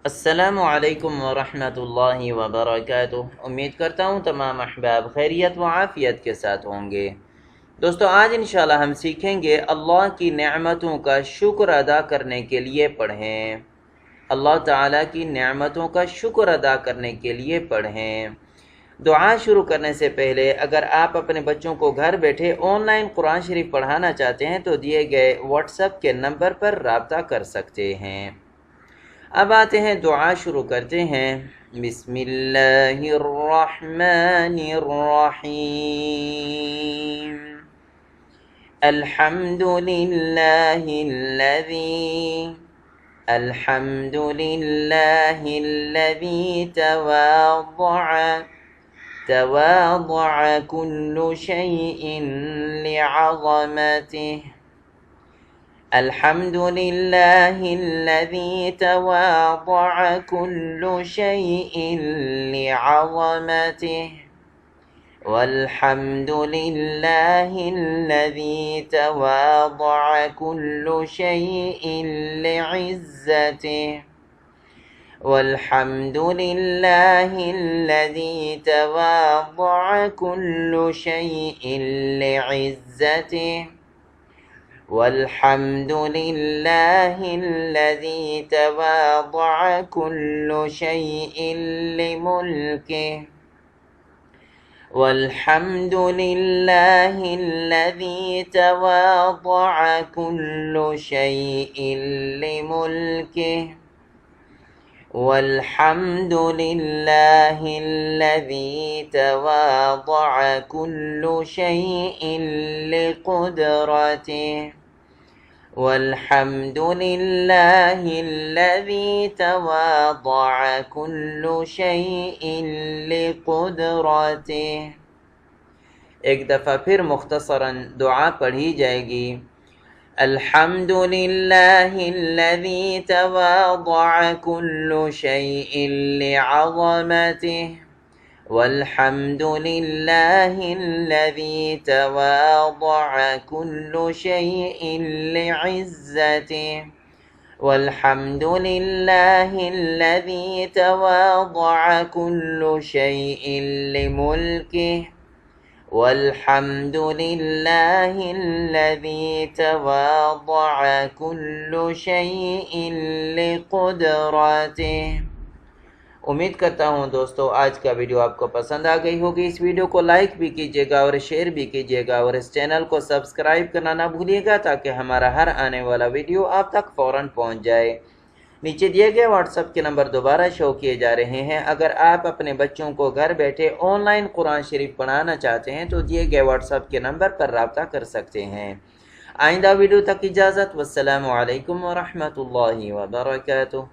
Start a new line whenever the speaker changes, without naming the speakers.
अस्सलामु अलैकुम वरहमतुल्लाहि वबरकातुह। उम्मीद करता हूँ तमाम अहबाब खैरियत व आफ़ियत के साथ होंगे। दोस्तों, आज इंशाल्लाह हम सीखेंगे अल्लाह की नेमतों का शुक्र अदा करने के लिए पढ़ें। अल्लाह ताला की नेमतों का शुक्र अदा करने के लिए पढ़ें। दुआ शुरू करने से पहले अगर आप अपने बच्चों को घर बैठे ऑनलाइन कुरान शरीफ पढ़ाना चाहते हैं तो दिए गए व्हाट्सएप के नंबर पर रब्ता कर सकते हैं। अब आते हैं, दुआ शुरू करते हैं। बिस्मिल्लाहिर्रहमानिर्रहीम। अल्हम्दुलिल्लाहिल्लज़ी तवाضع कुल्लु शैइन लिअज़मतिहि। अल्हम्दुलिल्लाहिल्लज़ी तवाضع कुल्लु शैइन लिअज़मतिहि वल्हम्दुलिल्लाहिल्लज़ी तवाضع कुल्लु शैइन लिइज़्ज़तिहि वल्हम्दुलिल्लाहिल्लज़ी तवाضع कुल्लु शैइन लिइज़्ज़तिहि वल्हम्दुलिल्लाहिल्लज़ी तवाضع कुल्लु शैइन लिमुल्किहि वल्हम्दुलिल्लाहिल्लज़ी तवाضع कुल्लु शैइन लिमुल्किहि वल्हम्दुलिल्लाहिल्लज़ी तवाضع कुल्लु शैइन लिक़ुद्रतिहि वल्हम्दुलिल्लाहिल्लज़ी तवाضع कुल्लु शैइन लिक़ुद्रतिहि। एक दफ़ा फिर मुख्तसरन दुआ पढ़ी जाएगी। अल्हम्दुलिल्लाहिल्लज़ी तवाضع कुल्लु शैइन लिअज़मतिहि वल्हम्दुलिल्लाहिल्लज़ी तवाضع कुल्लु शैइन लिइज़्ज़तिहि वल्हम्दुलिल्लाहिल्लज़ी तवाضع कुल्लु शैइन लिमुल्किहि वल्हम्दुलिल्लाहिल्लज़ी तवाضع कुल्लु शैइन लिक़ुद्रतिहि। उम्मीद करता हूँ दोस्तों आज का वीडियो आपको पसंद आ गई होगी। इस वीडियो को लाइक भी कीजिएगा और शेयर भी कीजिएगा और इस चैनल को सब्सक्राइब करना ना भूलिएगा ताकि हमारा हर आने वाला वीडियो आप तक फ़ौरन पहुँच जाए। नीचे दिए गए व्हाट्सएप के नंबर दोबारा शो किए जा रहे हैं। अगर आप अपने बच्चों को घर बैठे ऑनलाइन कुरान शरीफ पढ़ाना चाहते हैं तो दिए गए व्हाट्सएप के नंबर पर रब्ता कर सकते हैं। आइंदा वीडियो तक इजाज़त। वस्सलामु अलैकुम वरहमतुल्लाहि वबरकातुहू।